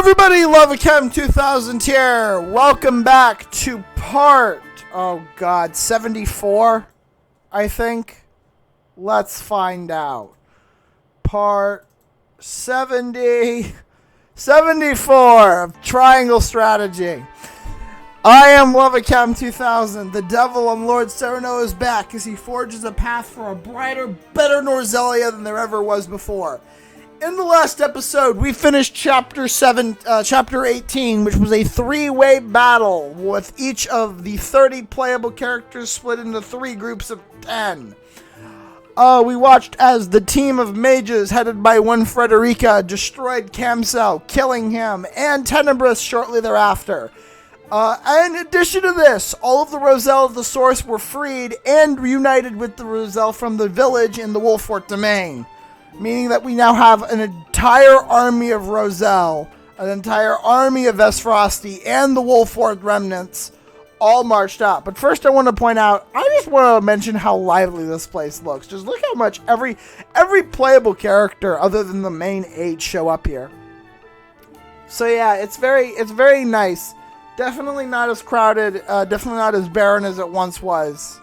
everybody, Love Chem 2000 here. Welcome back to part, 74, I think. Let's find out. Part 74 of Triangle Strategy. I am Love Chem 2000. The devil and Lord Cyrano is back as he forges a path for a brighter, better Norzelia than there ever was before. In the last episode, we finished Chapter 18, which was a three-way battle with each of the 30 playable characters split into three groups of 10. We watched as the team of mages headed by one Frederica destroyed Camcel, killing him, and Tenebris shortly thereafter. In addition to this, all of the Roselle of the Source were freed and reunited with the Roselle from the village in the Wolfort domain. Meaning that we now have an entire army of Roselle, an entire army of Vesfrosty, and the Wolfort remnants all marched out. But first I want to point out, I just want to mention how lively this place looks. Just look how much every playable character other than the main 8 show up here. So yeah, it's very nice. Definitely not as crowded, definitely not as barren as it once was.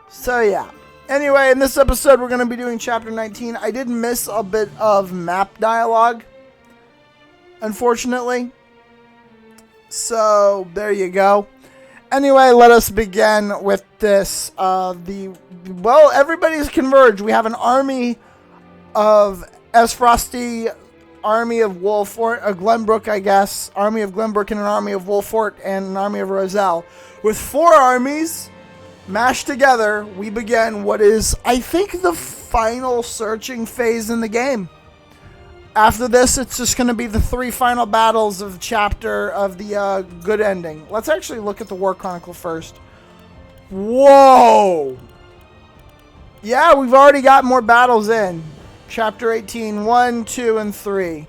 So yeah. Anyway, in this episode, we're going to be doing Chapter 19. I did miss a bit of map dialogue, unfortunately. So, there you go. Anyway, let us begin with this. Everybody's converged. We have an army of Vesfrosty, army of Wolfort, Glenbrook, I guess. Army of Glenbrook and an army of Wolfort and an army of Roselle. With 4 armies mashed together, we begin what is, I think, the final searching phase in the game. After this, it's just going to be the 3 final battles of the good ending. Let's actually look at the War Chronicle first. Whoa! Yeah, we've already got more battles in. Chapter 18, 1, 2, and 3.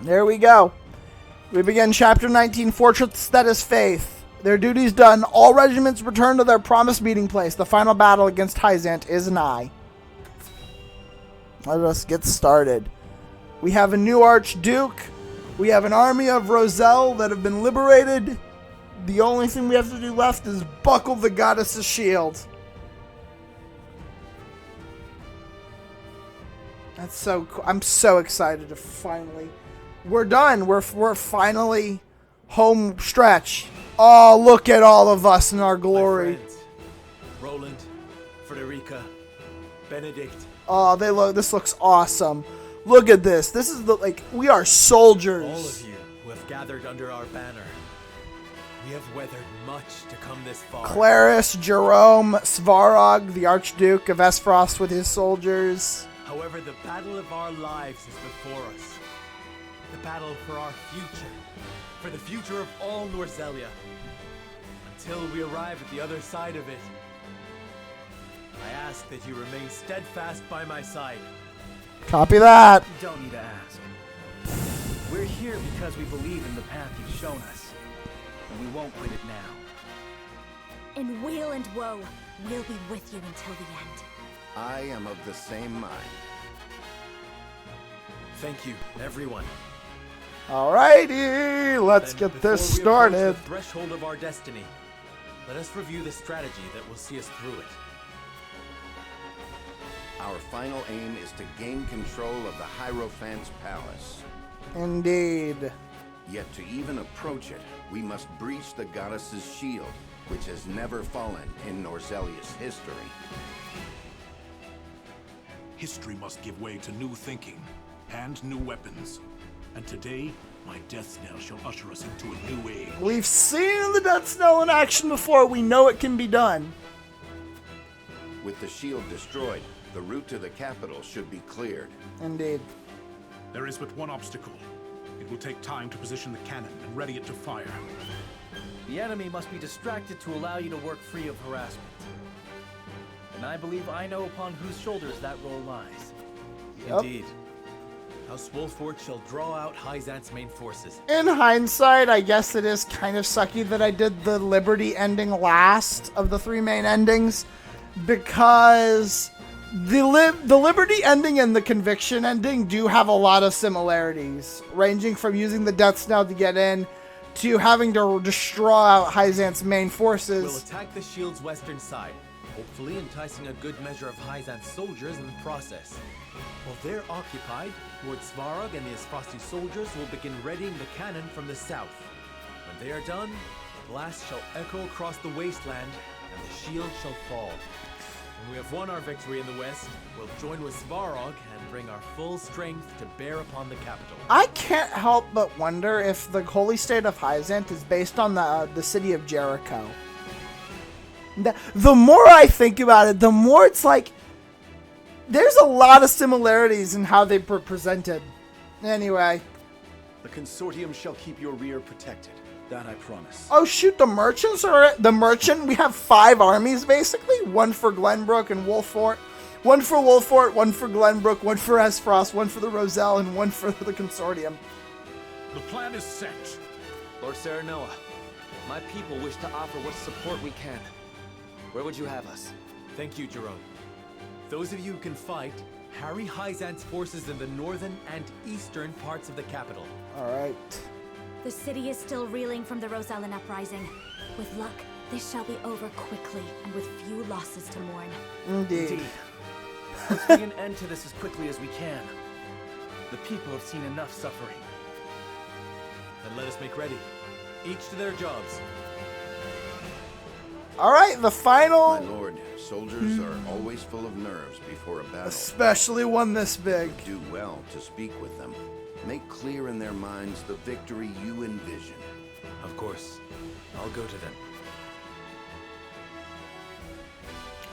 There we go. We begin Chapter 19, Fortress That Is Faith. Their duties done, all regiments return to their promised meeting place. The final battle against Ardent is nigh. Let us get started. We have a new Archduke. We have an army of Roselle that have been liberated. The only thing we have to do left is buckle the goddess's shield. That's so cool. I'm so excited to finally... We're done. We're finally home stretch. Oh, look at all of us in our glory. Roland, Frederica, Benedict. Oh, this looks awesome. Look at this. This is we are soldiers. All of you who have gathered under our banner. We have weathered much to come this far. Claris, Jerome, Svarog, the Archduke of Vesfrost with his soldiers. However, the battle of our lives is before us. The battle for our future. For the future of all Norzelia. Until we arrive at the other side of it, I ask that you remain steadfast by my side. Copy that. You don't need to ask. We're here because we believe in the path you've shown us, and we won't quit it now. In weal and woe, we'll be with you until the end. I am of the same mind. Thank you, everyone. Alrighty, let's get this started. The threshold of our destiny. Let us review the strategy that will see us through it. Our final aim is to gain control of the Hierophant's palace. Indeed. Yet to even approach it, we must breach the goddess's shield, which has never fallen in Norzelia's history. History must give way to new thinking and new weapons. And today, my death knell shall usher us into a new age. We've seen the death knell in action before. We know it can be done. With the shield destroyed, the route to the capital should be cleared. Indeed. There is but one obstacle. It will take time to position the cannon and ready it to fire. The enemy must be distracted to allow you to work free of harassment. And I believe I know upon whose shoulders that role lies. Yep. Indeed. House Wolfort shall draw out Hyzant's main forces. In hindsight, I guess it is kind of sucky that I did the Liberty ending last of the 3 main endings, because The Liberty ending and the Conviction ending do have a lot of similarities, ranging from using the Death Snell to get in, to having to destroy out Hyzant's main forces. We'll attack the shield's western side, hopefully enticing a good measure of Hyzant's soldiers in the process. While they're occupied, Lord Svarog and the Asfrosti soldiers will begin readying the cannon from the south. When they are done, the blast shall echo across the wasteland, and the shield shall fall. When we have won our victory in the west, we'll join with Svarog and bring our full strength to bear upon the capital. I can't help but wonder if the holy state of Hyzant is based on the city of Jericho. The more I think about it, the more it's like there's a lot of similarities in how they were presented. Anyway. The consortium shall keep your rear protected. That I promise. Oh shoot, the merchants are the merchant. We have 5 armies basically. 1 for Glenbrook and Wolfort. 1 for Wolfort, 1 for Glenbrook, 1 for Esfrost, 1 for the Roselle, and 1 for the consortium. The plan is set. Lord Serenoa, my people wish to offer what support we can. Where would you have us? Thank you, Jerome. Those of you who can fight, harry Hyzant's forces in the northern and eastern parts of the capital. Alright. The city is still reeling from the Rosellan uprising. With luck, this shall be over quickly and with few losses to mourn. Indeed. Let's bring an end to this as quickly as we can. The people have seen enough suffering. Then let us make ready. Each to their jobs. Alright, the final... My lord, soldiers are always full of nerves before a battle. Especially one this big. Do well to speak with them. Make clear in their minds the victory you envision. Of course. I'll go to them.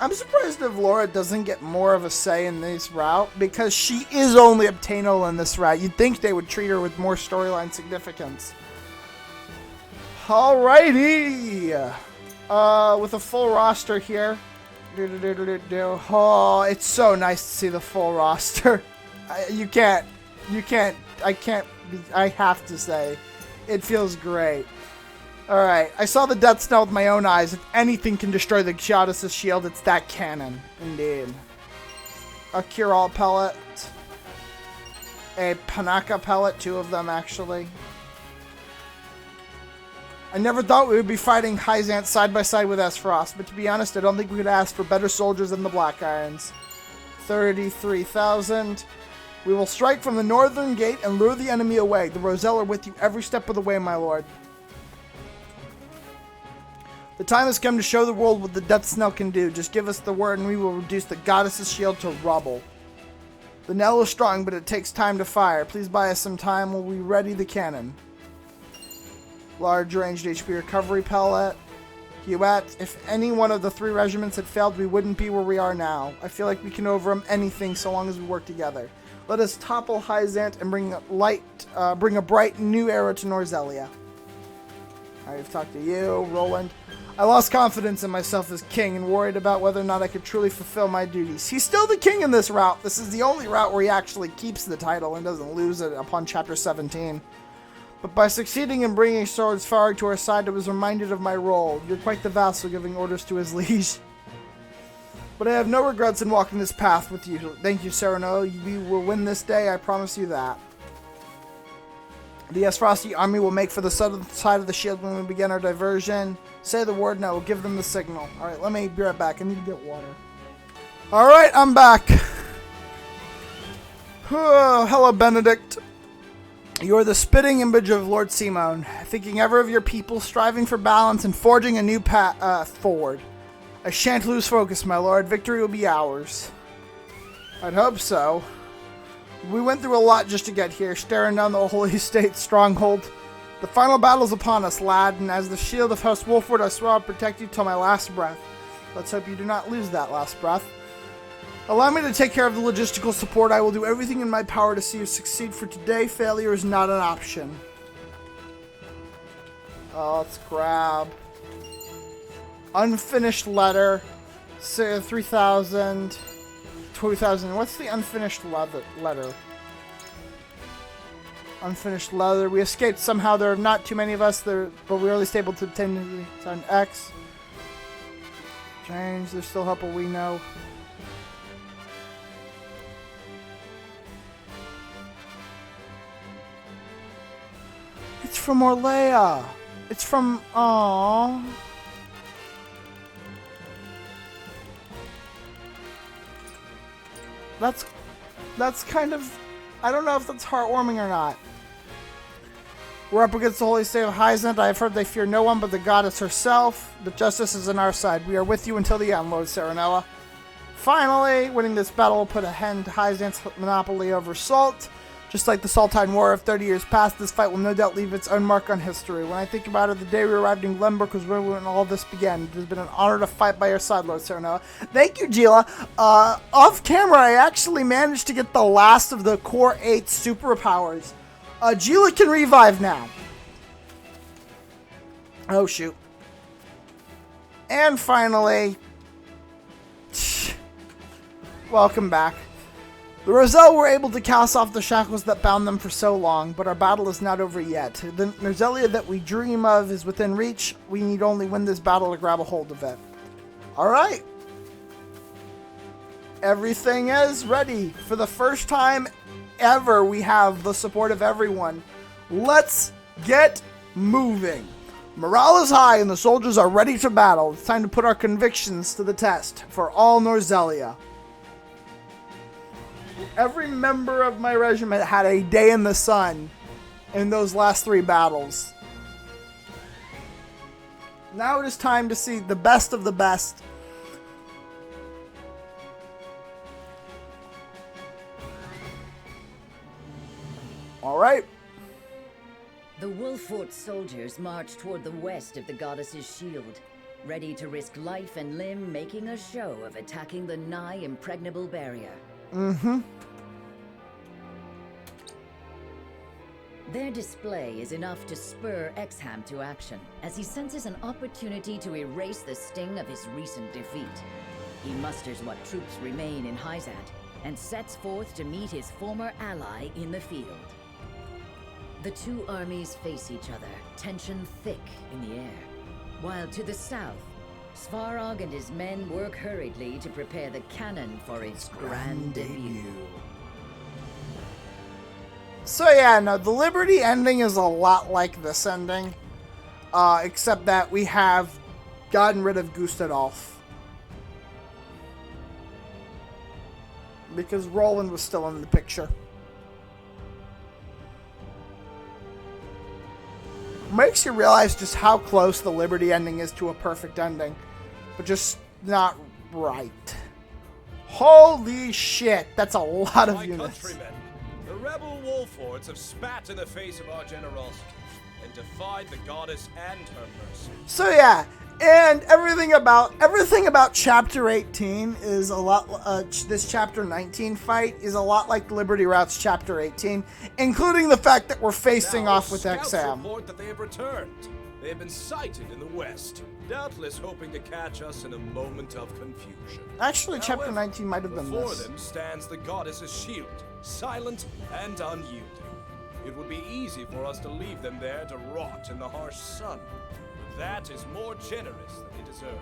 I'm surprised if Laura doesn't get more of a say in this route, because she is only obtainable in this route. You'd think they would treat her with more storyline significance. Alrighty! With a full roster here. Oh, it's so nice to see the full roster. I have to say, it feels great. Alright, I saw the Death Snell with my own eyes. If anything can destroy the Giada's shield, it's that cannon. Indeed. A Cure-All pellet. A Panaka pellet, 2 of them actually. I never thought we would be fighting Hyzant side by side with Esfrost, but to be honest, I don't think we could ask for better soldiers than the Black Irons. 33,000. We will strike from the northern gate and lure the enemy away. The Roselle are with you every step of the way, my lord. The time has come to show the world what the Death Snell can do. Just give us the word and we will reduce the goddess's shield to rubble. The Knell is strong, but it takes time to fire. Please buy us some time while we ready the cannon. Large ranged HP recovery pellet. Huet, if any one of the 3 regiments had failed, we wouldn't be where we are now. I feel like we can overcome anything so long as we work together. Let us topple Hyzant and bring a bright new era to Norzelia. I've talked to you, Roland. I lost confidence in myself as king and worried about whether or not I could truly fulfill my duties. He's still the king in this route. This is the only route where he actually keeps the title and doesn't lose it upon chapter 17. But by succeeding in bringing Swords Farag to our side, I was reminded of my role. You're quite the vassal giving orders to his liege. But I have no regrets in walking this path with you. Thank you, Sereno. We will win this day, I promise you that. The Esfrosti army will make for the southern side of the shield when we begin our diversion. Say the word and I will give them the signal. Alright, let me be right back. I need to get water. Alright, I'm back. Oh, hello, Benedict. You are the spitting image of Lord Simone, thinking ever of your people, striving for balance and forging a new path forward. I shan't lose focus, my lord. Victory will be ours. I'd hope so. We went through a lot just to get here, staring down the Holy State stronghold. The final battle's upon us, lad, and as the shield of House Wolford, I swear I'll protect you till my last breath. Let's hope you do not lose that last breath. Allow me to take care of the logistical support. I will do everything in my power to see you succeed, for today failure is not an option. Let's grab unfinished letter. 3,000. 2,000. What's the unfinished letter? Unfinished leather. We escaped somehow. There are not too many of us there, but we were at least able to obtain an X. Change. There's still help, we know. from Orlea. It's from... Aww. That's kind of... I don't know if that's heartwarming or not. We're up against the holy state of Ardent. I have heard they fear no one but the goddess herself. The justice is on our side. We are with you until the end, Lord Serenella. Finally, winning this battle will put a end to Ardent's monopoly over salt. Just like the Saltine War of 30 years past, this fight will no doubt leave its own mark on history. When I think about it, the day we arrived in Glenbrook was when all this began. It has been an honor to fight by your side, Lord Serenella. Thank you, Gila. Off camera, I actually managed to get the last of the Core 8 superpowers. Gila can revive now. Oh, shoot. And finally... welcome back. The Roselle were able to cast off the shackles that bound them for so long, but our battle is not over yet. The Norzelia that we dream of is within reach. We need only win this battle to grab a hold of it. Alright. Everything is ready. For the first time ever, we have the support of everyone. Let's get moving. Morale is high and the soldiers are ready to battle. It's time to put our convictions to the test for all Norzelia. Every member of my regiment had a day in the sun in those last 3 battles. Now it is time to see the best of the best. Alright. The Wolfort soldiers march toward the west of the goddess's shield, ready to risk life and limb making a show of attacking the nigh impregnable barrier. Mm-hmm. Their display is enough to spur Exham to action, as he senses an opportunity to erase the sting of his recent defeat. He musters what troops remain in Hyzat, and sets forth to meet his former ally in the field. The two armies face each other, tension thick in the air, while to the south, Svarog and his men work hurriedly to prepare the cannon for its grand debut. So yeah, no, the Liberty ending is a lot like this ending, except that we have gotten rid of Gustadolf. Because Roland was still in the picture. Makes you realize just how close the Liberty ending is to a perfect ending, but just not right. Holy shit, that's a lot of My units. Countrymen, the rebel Wolfords have spat in the face of our generosity and defied the goddess and her mercy. So yeah, and everything about Chapter 18 is a lot. This Chapter 19 fight is a lot like Liberty Route's Chapter 18, including the fact that we're facing off with Scouts Exham. report that they have returned. They have been sighted in the west, doubtless hoping to catch us in a moment of confusion. Actually, Chapter However, 19 might have been before this. them stands the goddess's shield, silent and unyielding. It would be easy for us to leave them there to rot in the harsh sun. But that is more generous than they deserve.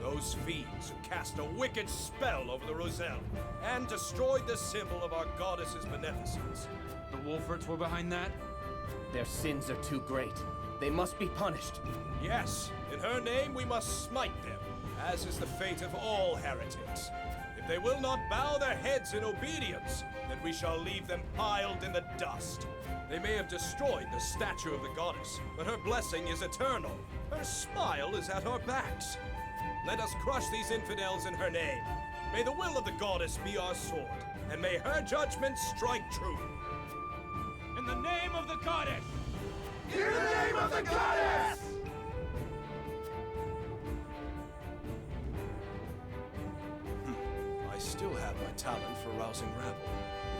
Those fiends who cast a wicked spell over the Roselle and destroyed the symbol of our goddess's beneficence. The Wolforts were behind that? Their sins are too great. They must be punished. Yes, in her name we must smite them, as is the fate of all heretics. If they will not bow their heads in obedience, then we shall leave them piled in the dust. They may have destroyed the statue of the goddess, but her blessing is eternal. Her smile is at our backs. Let us crush these infidels in her name. May the will of the goddess be our sword, and may her judgment strike true. In the name of the goddess! In the name of the goddess! I still have my talent for rousing rabble.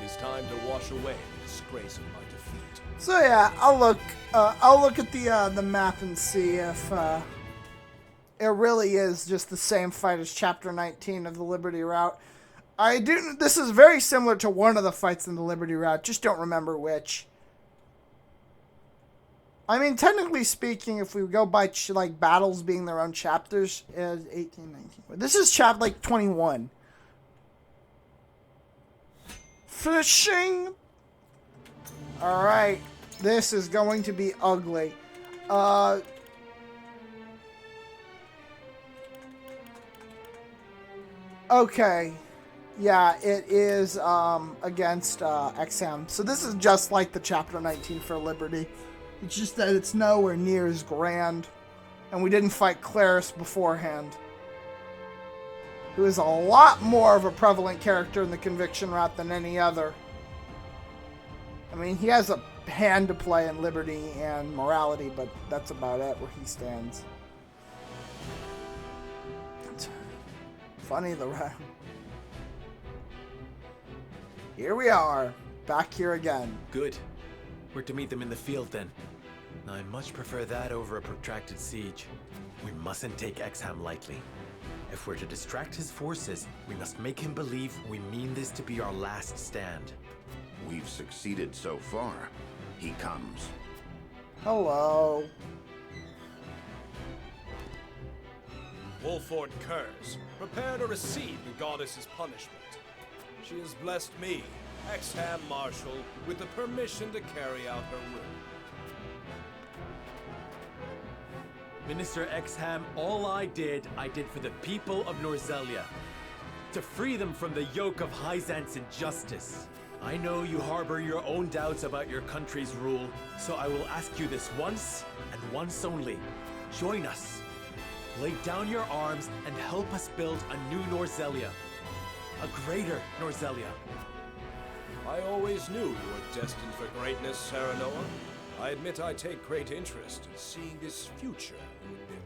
It is time to wash away the disgrace of my defeat. So yeah, I'll look at the map and see if it really is just the same fight as Chapter 19 of the Liberty Route. This is very similar to one of the fights in the Liberty Route, just don't remember which. I mean, technically speaking, if we go by like battles being their own chapters, 18, 19. This is chapter like 21. Fishing. All right, This is going to be ugly. Okay. Yeah, it is against Exham. So this is just like the Chapter 19 for Liberty. It's just that it's nowhere near as grand. And we didn't fight Claris beforehand, who is a lot more of a prevalent character in the Conviction route than any other. I mean, he has a hand to play in Liberty and Morality, but that's about it where he stands. It's funny, here we are, back here again. Good. We're to meet them in the field then. I much prefer that over a protracted siege. We mustn't take Exham lightly. If we're to distract his forces, we must make him believe we mean this to be our last stand. We've succeeded so far. He comes. Hello. Wolford Curse, prepare to receive the goddess's punishment. She has blessed me, Exham Marshal, with the permission to carry out her will. Minister Exham, all I did for the people of Norzelia. To free them from the yoke of Hyzant's injustice. I know you harbor your own doubts about your country's rule, so I will ask you this once, and once only. Join us. Lay down your arms and help us build a new Norzelia. A greater Norzelia. I always knew you were destined for greatness, Serenoa. I admit I take great interest in seeing this future you would build.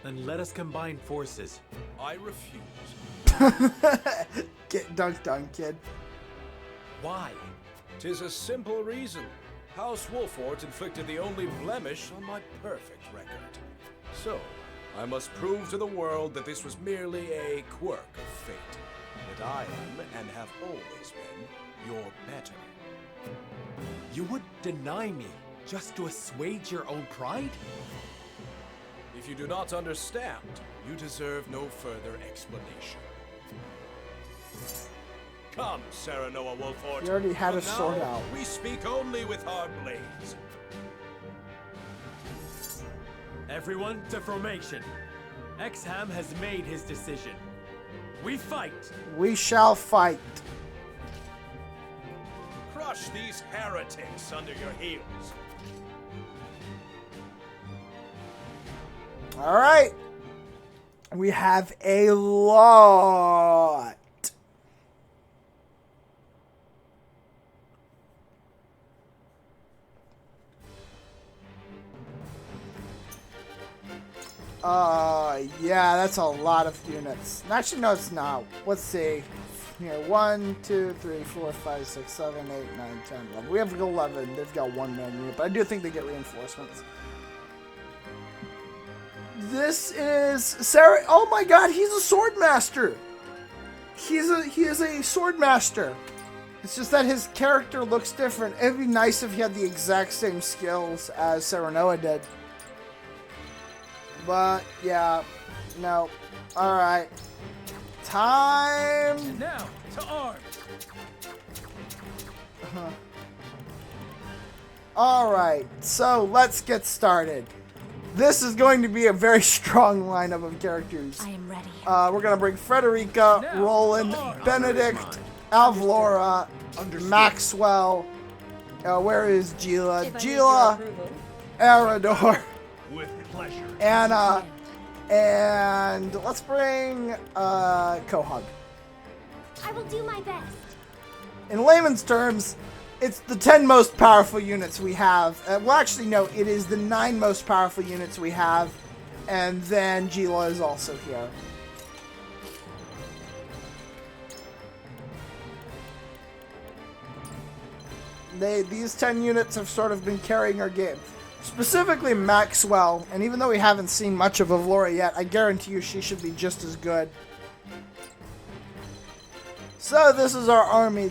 Then let us combine forces. I refuse. Get dunked on, kid. Why? 'Tis a simple reason. House Wolford inflicted the only blemish on my perfect record. So, I must prove to the world that this was merely a quirk of fate. That I am, and have always been, your better. You would deny me just to assuage your own pride? If you do not understand, you deserve no further explanation. Come, Serenoa Wolford. You already had From a sword now, out. We speak only with our blades. Everyone to formation. Exham has made his decision. We fight! We shall fight. Crush these heretics under your heels. All right. We have a lot. Yeah, that's a lot of units. Actually, no, it's not. Let's see. Here, 1, 2, 3, 4, 5, 6, 7, 8, 9, 10, 11. We have 11. They've got 1 man unit, but I do think they get reinforcements. This is Sarah. Oh my God, he's a sword master. He is a sword master. It's just that his character looks different. It'd be nice if he had the exact same skills as Serenoa did. But yeah, no. All right, time. And now to arms. All right, so let's get started. This is going to be a very strong lineup of characters. I am ready. We're gonna bring Frederica, Roland, Benedict, Avlora, Maxwell. Where is Gila? Gila, Arador, With pleasure. Anna, and let's bring Quahog. I will do my best. In layman's terms, it's the 10 most powerful units we have. Well, actually, no, it is the 9 most powerful units we have, and then Gila is also here. These 10 units have sort of been carrying our game. Specifically Maxwell, and even though we haven't seen much of Avlora yet, I guarantee you she should be just as good. So this is our army,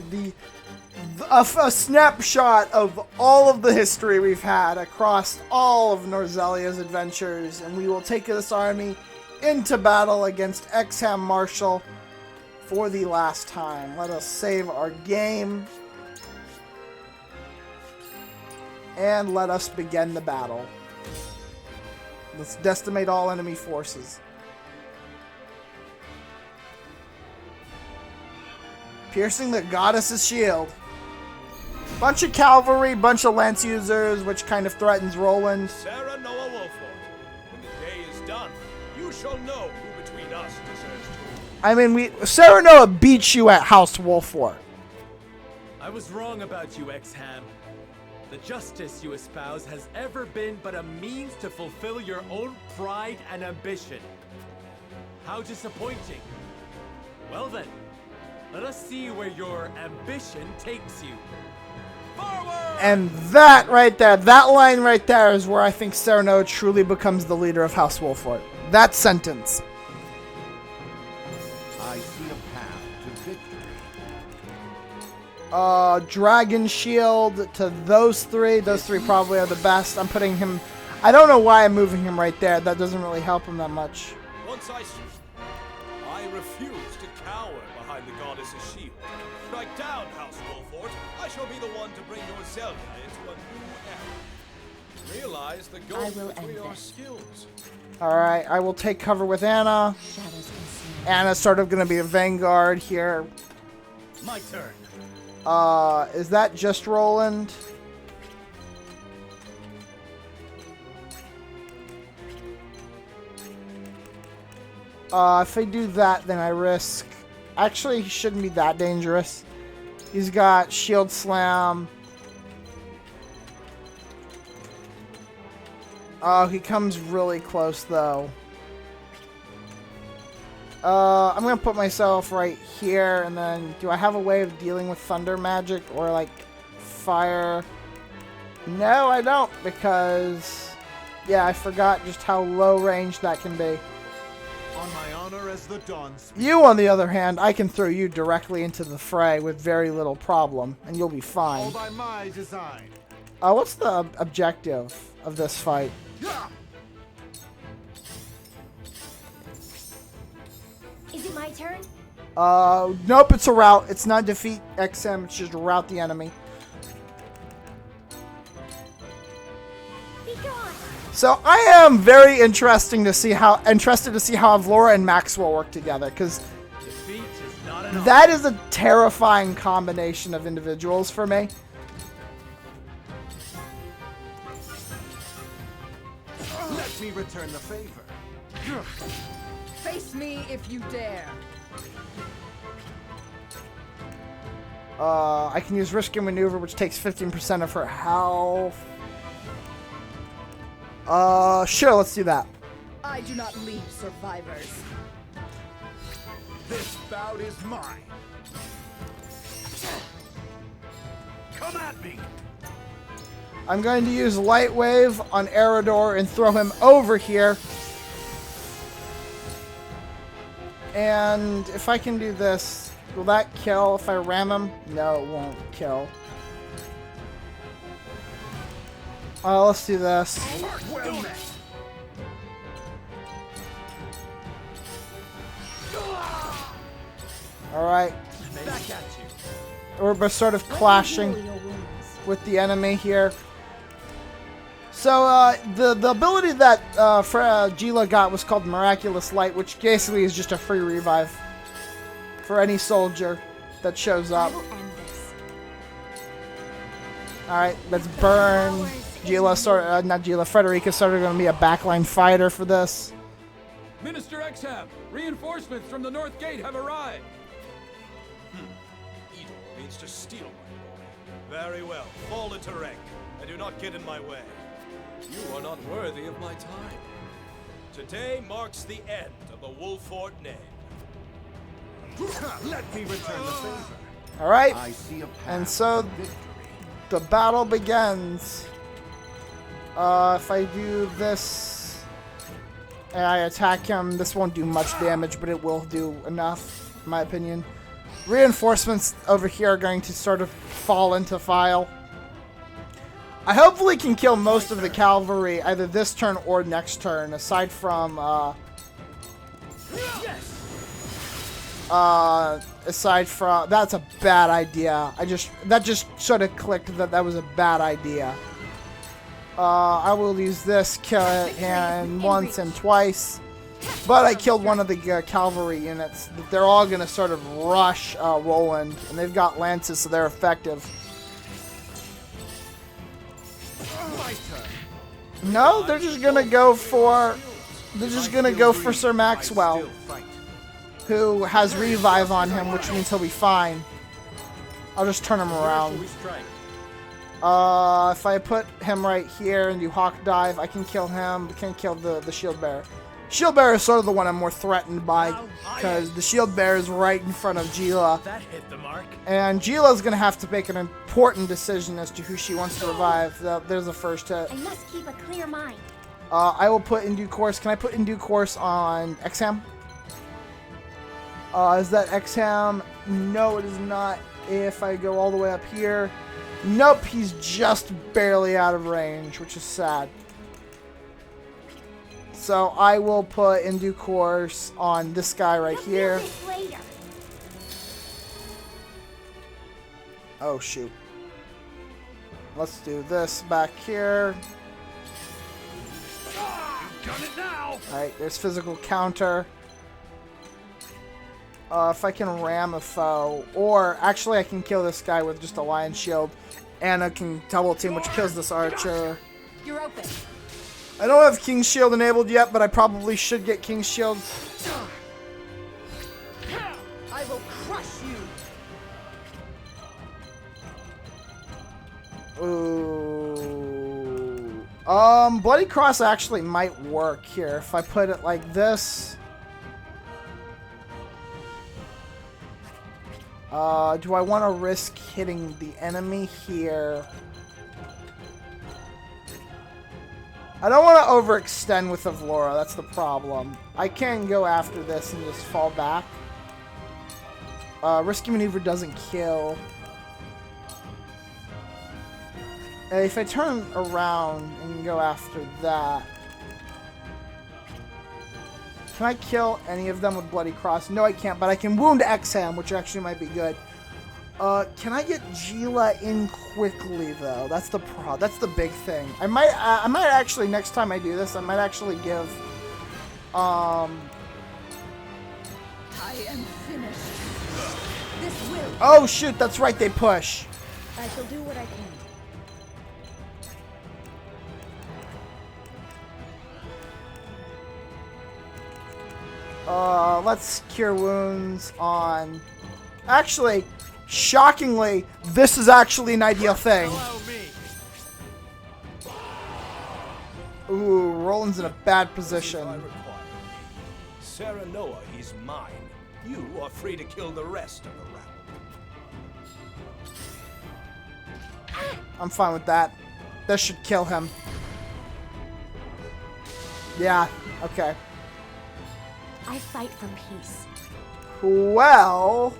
a snapshot of all of the history we've had across all of Norzelia's adventures, and we will take this army into battle against Exham Marshal for the last time. Let us save our game. And let us begin the battle. Let's decimate all enemy forces. Piercing the goddess's shield. Bunch of cavalry, bunch of lance users, which kind of threatens Roland. Sarah Noah Wolford, when the day is done, you shall know who between us deserves to. I mean, Sarah Noah beats you at House Wolford. I was wrong about you, Exham. The justice you espouse has ever been but a means to fulfill your own pride and ambition. How disappointing. Well then, let us see where your ambition takes you. Forward! And that right there, that line right there is where I think Sarah Noah truly becomes the leader of House Wolford. That sentence. I see a path to victory. Dragon Shield to those three. Those three probably are the best. I'm putting him... I don't know why I'm moving him right there. That doesn't really help him that much. Once I refuse to cower behind the goddess's shield. Strike down, House Wolford. I shall be the one to bring Norzelia into a new era. Realize the goal between our skills. Alright, I will take cover with Anna. Anna's sort of going to be a vanguard here. My turn. Is that just Roland? If I do that, then I risk... Actually, he shouldn't be that dangerous. He's got Shield Slam. Oh, he comes really close, though. I'm going to put myself right here, and then... Do I have a way of dealing with thunder magic or, like, fire? No, I don't, because... Yeah, I forgot just how low range that can be. On my honor as the Dawn Speaker. You, on the other hand, I can throw you directly into the fray with very little problem, and you'll be fine. All by my design. What's the objective of this fight? Is it my turn? Nope, it's a rout. It's not defeat XM, it's just rout the enemy. Be gone! So I am very interested to see how Avlora and Maxwell work together, because Defeat is not enough. that is a terrifying combination of individuals for me. Let me return the favor. Face me if you dare. I can use Risky Maneuver, which takes 15% of her health. Sure, let's do that. I do not leave survivors. This bout is mine. Come at me. I'm going to use Light Wave on Eridor and throw him over here. And if I can do this, will that kill if I ram him? No, it won't kill. Let's do this. Well met. Alright. Back at you. We're sort of clashing with the enemy here. So, the ability that Gila got was called Miraculous Light, which basically is just a free revive for any soldier that shows up. Alright, let's burn. Gila, not Gila, Frederica's sort of going to be a backline fighter for this. Minister Exham, reinforcements from the North Gate have arrived. Edel means to steal my boy. Very well, fall into rank, and do not get in my way. You are not worthy of my time. Today marks the end of the Wolford name. Let me return the favor. Alright, I see a path and so to victory. the battle begins. If I do this and I attack him, this won't do much damage, but it will do enough, in my opinion. Reinforcements over here are going to sort of fall into file. I hopefully can kill most of the cavalry either this turn or next turn, aside from, that's a bad idea. That just sort of clicked that was a bad idea. I will use this, kill it, and once and twice. But I killed one of the cavalry units. They're all going to sort of rush Roland, and they've got lances, so they're effective. No, they're just going to go for... They're just going to go for Sir Maxwell, who has revive on him, which means he'll be fine. I'll just turn him around. If I put him right here and do Hawk Dive, I can kill him. I can't kill the Shield Bearer. Shield Bearer is sort of the one I'm more threatened by, because the Shield Bearer is right in front of Gila. That hit the mark. And Gila's going to have to make an important decision as to who she wants to revive. There's the first hit. I must keep a clear mind. I will put in due course. Can I put in due course on Exham? Is that Exham? No, it is not. If I go all the way up here. Nope, he's just barely out of range, which is sad. So I will put in due course on this guy right here. Oh, shoot. Let's do this back here. Alright, there's physical counter. If I can ram a foe, or actually I can kill this guy with just a lion shield, and I can double team, which kills this archer. You're open. I don't have King's Shield enabled yet, but I probably should get King's Shield. I will crush you. Ooh. Bloody Cross actually might work here if I put it like this. Do I want to risk hitting the enemy here? I don't want to overextend with Avlora, that's the problem. I can go after this and just fall back. Risky Maneuver doesn't kill. If I turn around and go after that... Can I kill any of them with Bloody Cross? No, I can't, but I can wound Exham, which actually might be good. Can I get Gila in quickly though? That's the big thing. I might actually, next time I do this, I might actually give I am finished. This will. Oh shoot, that's right, they push. I shall do what I can. Let's cure wounds on... Actually, shockingly, this is actually an ideal thing. Ooh, Roland's in a bad position. Sarah Noah is mine. You are free to kill the rest of the rabble. I'm fine with that. This should kill him. Yeah, okay. I fight for peace. Well,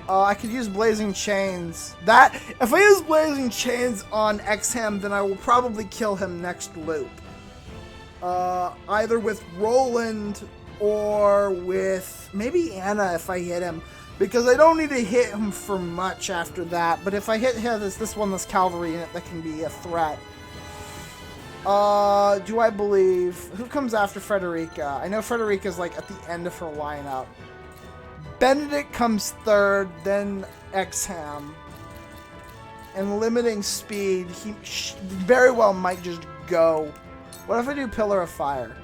I could use Blazing Chains. If I use Blazing Chains on Exham, then I will probably kill him next loop. Either with Roland or with maybe Anna if I hit him, because I don't need to hit him for much after that. But if I hit him, this cavalry unit that can be a threat. Do I believe... Who comes after Frederica? I know Frederica's like at the end of her lineup. Benedict comes third, then Exham. And limiting speed, he very well might just go. What if I do Pillar of Fire?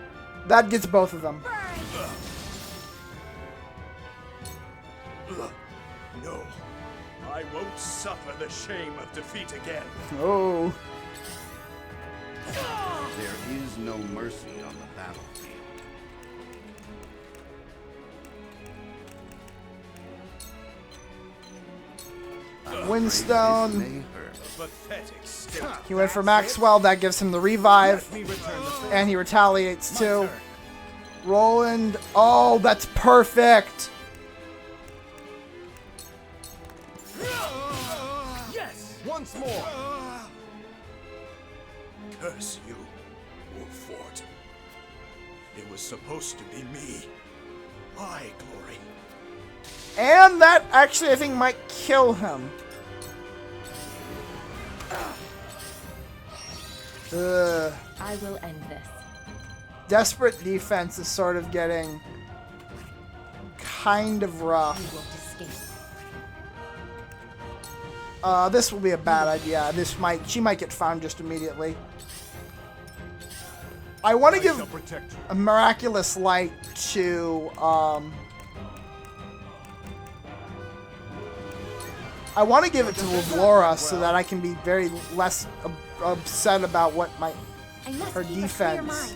That gets both of them. No, I won't suffer the shame of defeat again. Oh. There is no mercy on the battlefield. Windstone. He went for Maxwell. That gives him the revive. And he retaliates too. Roland. Oh, that's perfect. Yes! Once more! Curse you, Wolffort. It was supposed to be me. My glory. And that actually, I think, might kill him. Ugh. I will end this. Desperate defense is sort of getting kind of rough. You won't escape. This will be a bad idea. She might get found just immediately. I want to give a miraculous light to, I want to give it to Laura so that I can be very less upset about what her defense.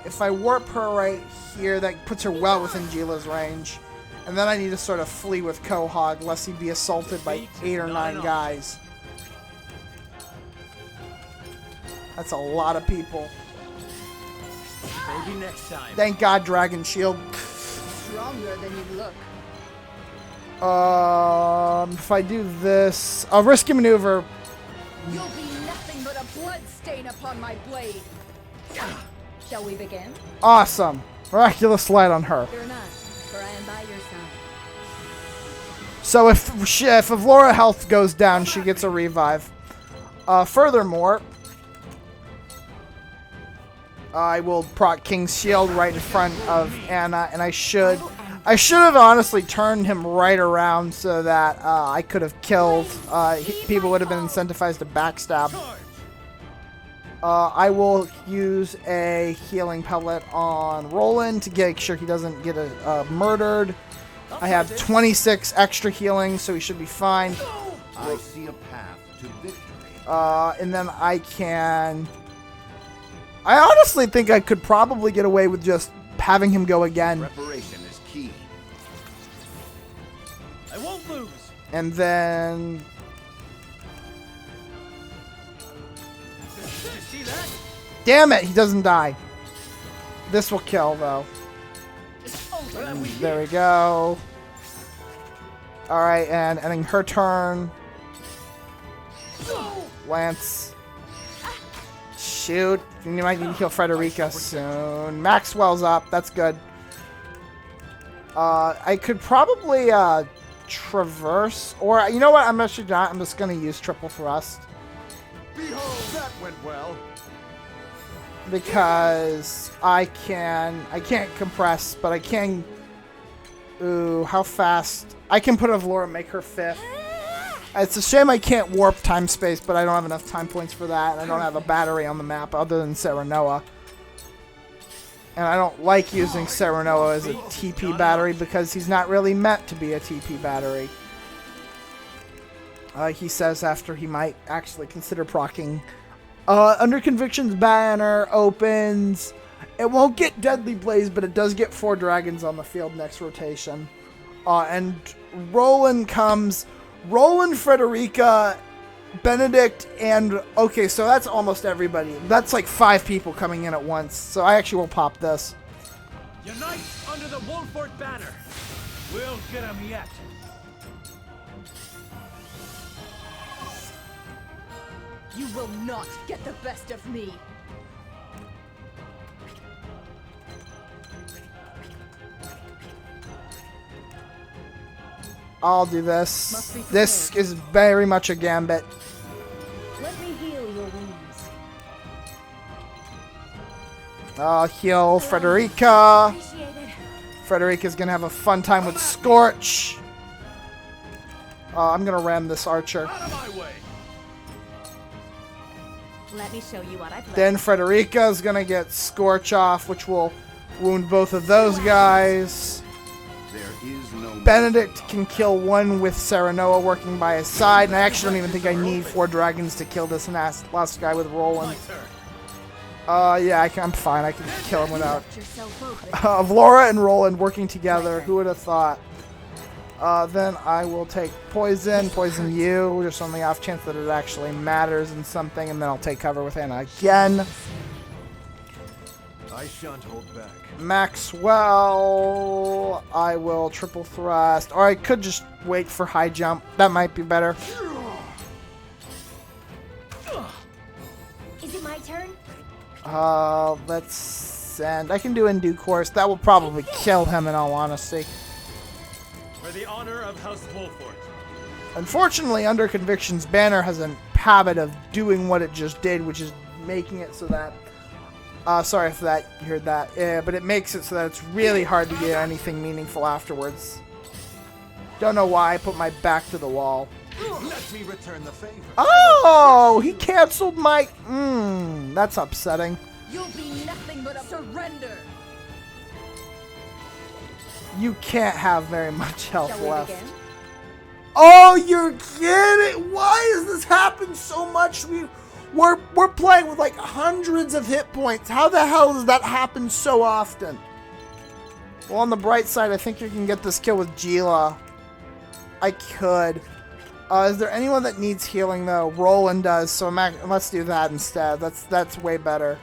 If I warp her right here, that puts her well within Gila's range. And then I need to sort of flee with Quahog, lest he be assaulted by 8 or 9 guys. That's a lot of people. Maybe next time. Thank God, Dragon Shield. Stronger than you look. If I do this, a risky maneuver. You'll be nothing but a blood stain upon my blade. Shall we begin? Awesome. Miraculous light on her. Fear not, for I am by your side. So if Avlora health goes down, she gets a revive. Furthermore, I will proc King's Shield right in front of Anna, and I should have honestly turned him right around so that I could have killed. People would have been incentivized to backstab. I will use a healing pellet on Roland to make sure he doesn't get murdered. I have 26 extra healing, so he should be fine. I see a path to victory. And then I honestly think I could probably get away with just having him go again. Preparation is key. I won't lose. And then... Did you see that? Damn it, he doesn't die. This will kill, though. There we go. Alright, and ending her turn. Lance. Shoot. You might need to kill Frederica soon. Maxwell's up. That's good. I could probably traverse. Or, you know what? I'm actually not. I'm just going to use triple thrust. Behold, that went well. Because I can't compress, but I can... Ooh, how fast? I can put Avlora and make her 5th. It's a shame I can't warp time space, but I don't have enough time points for that, and I don't have a battery on the map other than Serenoa. And I don't like using Serenoa as a TP battery because he's not really meant to be a TP battery. He says after he might actually consider proccing. Under Conviction's banner opens. It won't get Deadly Blaze, but it does get 4 dragons on the field next rotation. And Roland comes. Roland, Frederica, Benedict, and... Okay, so that's almost everybody. That's like 5 people coming in at once. So I actually will pop this. Unite under the Wolfort banner. We'll get him yet. You will not get the best of me. I'll do this. This is very much a gambit. Let me heal your wounds. I'll heal Frederica. Frederica's gonna have a fun time with Scorch. I'm gonna ram this archer. Out of my way. Let me show you what I've learned. Then Frederica's gonna get Scorch off, which will wound both of those guys. There is no Benedict can kill one with Serenoa working by his side, and I actually don't even think I need 4 dragons to kill this last guy with Roland. Yeah, I'm fine. I can kill him without. Avlora and Roland working together. Who would have thought? Then I will take poison you, just on the off chance that it actually matters in something, and then I'll take cover with Anna again. I shan't hold back. Maxwell, I will triple thrust, or I could just wait for high jump. That might be better. Is it my turn? Let's send. I can do in due course. That will probably kill him in all honesty. For the honor of House Wolfort. Unfortunately, Under Conviction's banner has a habit of doing what it just did, which is making it so that... sorry if that you heard that. Yeah, but it makes it so that it's really hard to get anything meaningful afterwards. Don't know why I put my back to the wall. Let me return the favor. Oh, he canceled my... that's upsetting. You'll be nothing but a surrender. You can't have very much health Shall we left. begin? Oh, you're kidding! Why does this happen so much? We're playing with like hundreds of hit points. How the hell does that happen so often? Well, on the bright side, I think you can get this kill with Gila. I could. Is there anyone that needs healing though? Roland does, so let's do that instead. That's way better.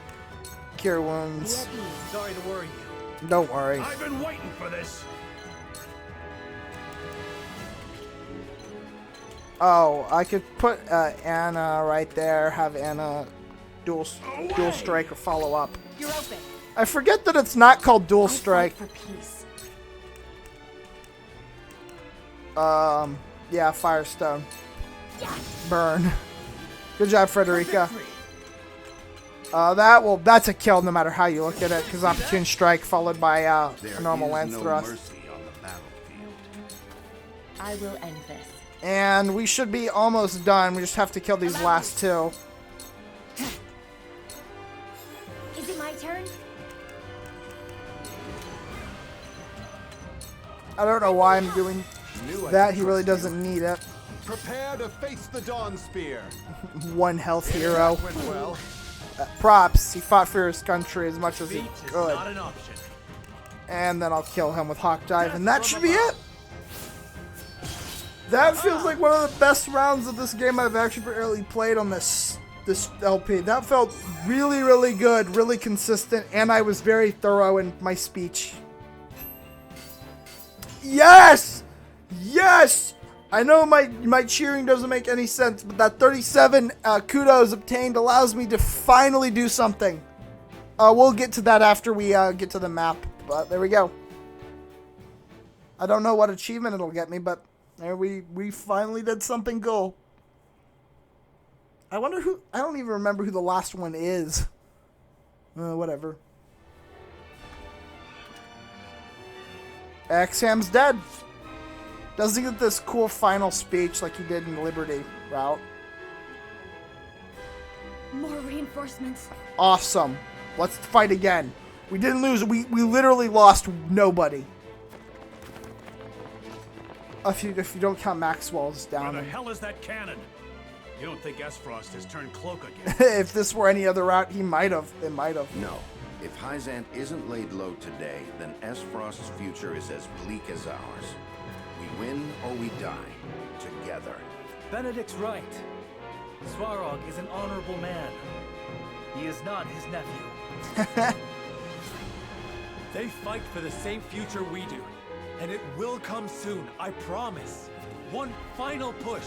Cure wounds. Sorry to worry you. Don't worry. I've been waiting for this. Oh, I could put Anna right there. Have Anna dual strike or follow up. You're open. I forget that it's not called dual strike. For peace. Yeah, Firestone. Burn. Good job, Frederica. That's a kill no matter how you look at it, because Opportune Strike followed by a normal Lance Thrust. I will end this. And we should be almost done. We just have to kill these last two. Is it my turn? I don't know why I'm doing that. He really doesn't need it. Prepare to face the Dawn Spear. One health hero. Went well. Props. He fought for his country as much as he could. Not an option. And then I'll kill him with Hawk Dive, and that should be it. That feels like one of the best rounds of this game I've actually really played on this LP. That felt really, really good, really consistent, and I was very thorough in my speech. Yes! Yes! I know my cheering doesn't make any sense, but that 37 kudos obtained allows me to finally do something. We'll get to that after we get to the map, but there we go. I don't know what achievement it'll get me, but there we finally did something cool. I wonder who... I don't even remember who the last one is. Whatever. Exham's dead. Doesn't get this cool final speech like he did in the Liberty route. More reinforcements. Awesome. Let's fight again. We didn't lose. We literally lost nobody. If you don't count Maxwell's down. Where the hell is that cannon? You don't think S-Frost has turned cloak again? If this were any other route, he might have. It might have. No. If Hyzant isn't laid low today, then S-Frost's future is as bleak as ours. We win or we die. Together. Benedict's right. Svarog is an honorable man. He is not his nephew. They fight for the same future we do. And it will come soon, I promise. One final push.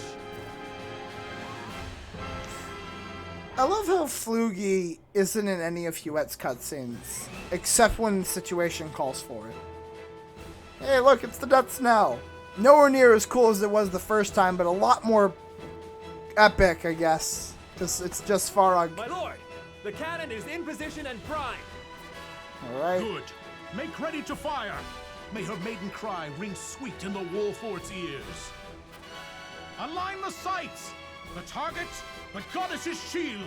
I love how Flugy isn't in any of Huette's cutscenes, except when the situation calls for it. Hey, look, it's the Death Snell. Nowhere near as cool as it was the first time, but a lot more epic, I guess. Because it's just Farag. My lord, the cannon is in position and primed. Alright. Good. Make ready to fire. May her maiden cry ring sweet in the Wolfort's ears. Align the sights. The target, the goddess's shield.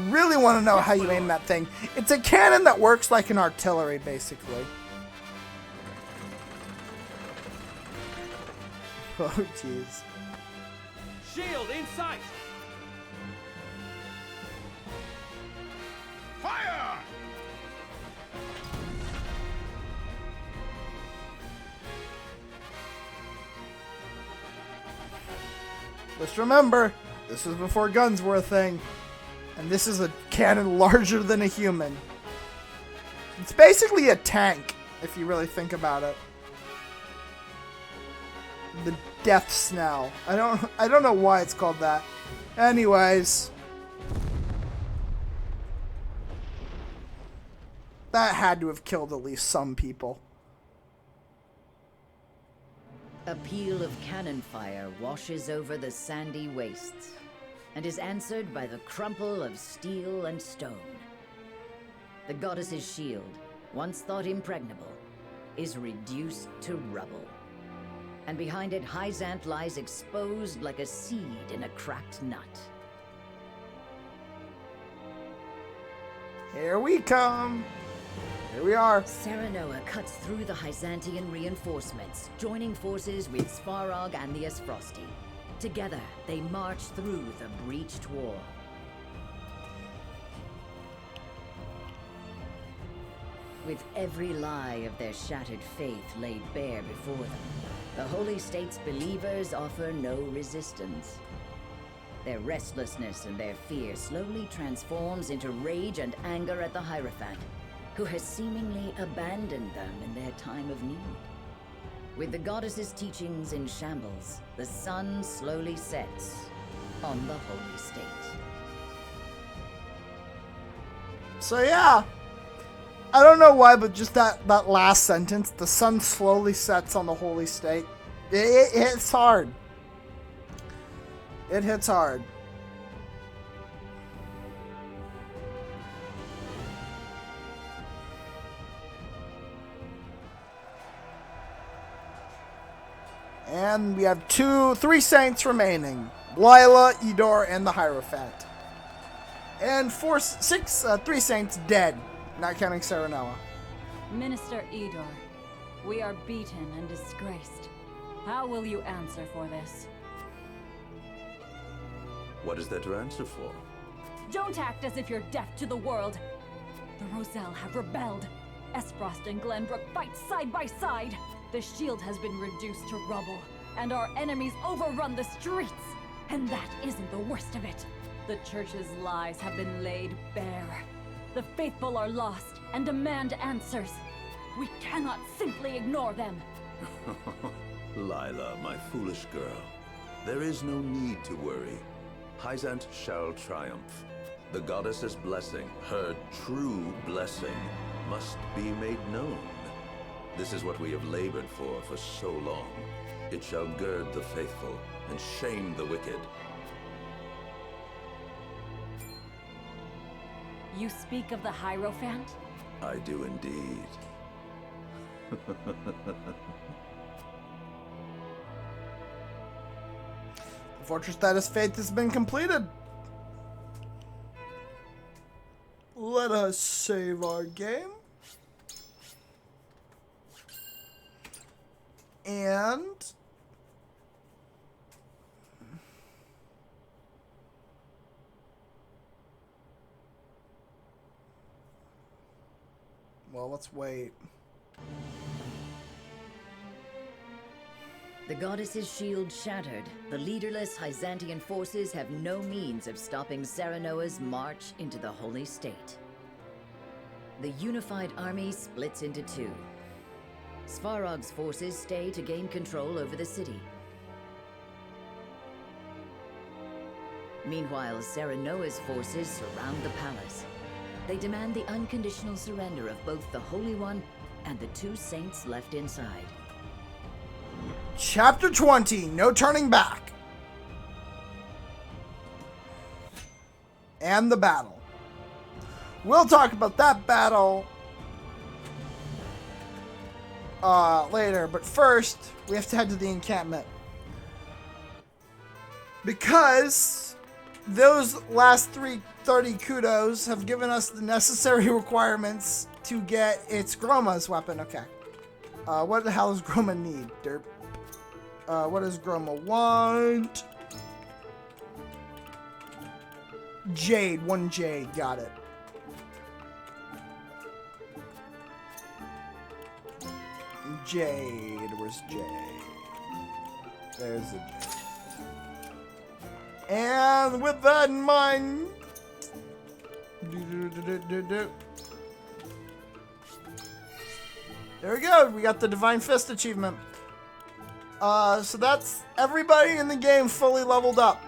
Really want to know how you aim that thing. It's a cannon that works like an artillery, basically. Oh, jeez. Shield in sight. Fire! Just remember, this is before guns were a thing. And this is a cannon larger than a human. It's basically a tank, if you really think about it. The Death Snell. I don't know why it's called that. Anyways. That had to have killed at least some people. A peal of cannon fire washes over the sandy wastes. and is answered by the crumple of steel and stone. The goddess's shield, once thought impregnable, is reduced to rubble. And behind it, Hyzant lies exposed like a seed in a cracked nut. Here we come. Here we are. Serenoa cuts through the Hyzantian reinforcements, joining forces with Svarog and the Esfrosti. Together, they march through the breached wall. With every lie of their shattered faith laid bare before them, the Holy State's believers offer no resistance. Their restlessness and their fear slowly transforms into rage and anger at the Hierophant, who has seemingly abandoned them in their time of need. With the goddess's teachings in shambles, the sun slowly sets on the Holy State. So yeah, I don't know why, but just that last sentence, the sun slowly sets on the Holy State, it hits hard. It hits hard. And we have three saints remaining. Lila, Idor, and the Hierophant. And three saints dead, not counting Serenoa. Minister Idor, we are beaten and disgraced. How will you answer for this? What is there to answer for? Don't act as if you're deaf to the world. The Roselle have rebelled. Esfrost and Glenbrook fight side by side. The shield has been reduced to rubble, and our enemies overrun the streets. And that isn't the worst of it. The Church's lies have been laid bare. The faithful are lost and demand answers. We cannot simply ignore them. Lila, my foolish girl, there is no need to worry. Hyzant shall triumph. The goddess's blessing, her true blessing, must be made known. This is what we have labored for so long. It shall gird the faithful and shame the wicked. You speak of the Hierophant? I do indeed. The Fortress Status Faith has been completed. Let us save our game. And well, let's wait. The goddess's shield shattered, the leaderless Hyzantian forces have no means of stopping Serenoa's march into the Holy State. The unified army splits into two. Svarog's forces stay to gain control over the city. Meanwhile, Serenoa's forces surround the palace. They demand the unconditional surrender of both the Holy One and the two saints left inside. Chapter 20, no turning back. And the battle. We'll talk about that battle later, but first, we have to head to the encampment. Because those last 30 kudos have given us the necessary requirements to get its Groma's weapon. Okay. What the hell does Groma need? Derp. What does Groma want? Jade. 1 jade. Got it. Jade. Where's Jade? There's a Jade. And with that in mind... There we go. We got the Divine Fist achievement. So that's everybody in the game fully leveled up.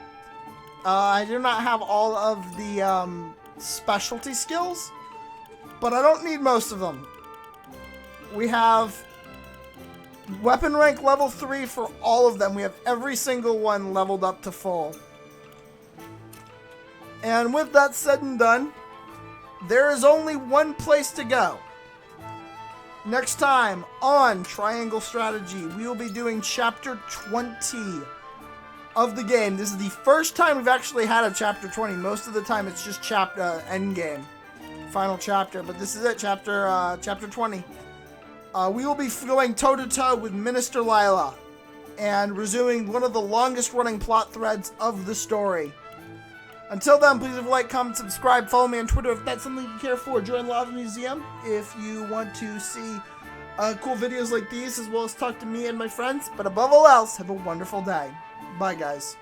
I do not have all of the specialty skills, but I don't need most of them. We have weapon rank level 3 for all of them. We have every single one leveled up to full. And with that said and done, there is only one place to go. Next time on Triangle Strategy, we will be doing Chapter 20 of the game. This is the first time we've actually had a Chapter 20. Most of the time it's just end game, final chapter. But this is it, Chapter 20. We will be going toe-to-toe with Minister Lila and resuming one of the longest running plot threads of the story. Until then, please leave a like, comment, subscribe, follow me on Twitter if that's something you care for. Join Lava Museum if you want to see cool videos like these, as well as talk to me and my friends. But above all else, have a wonderful day. Bye, guys.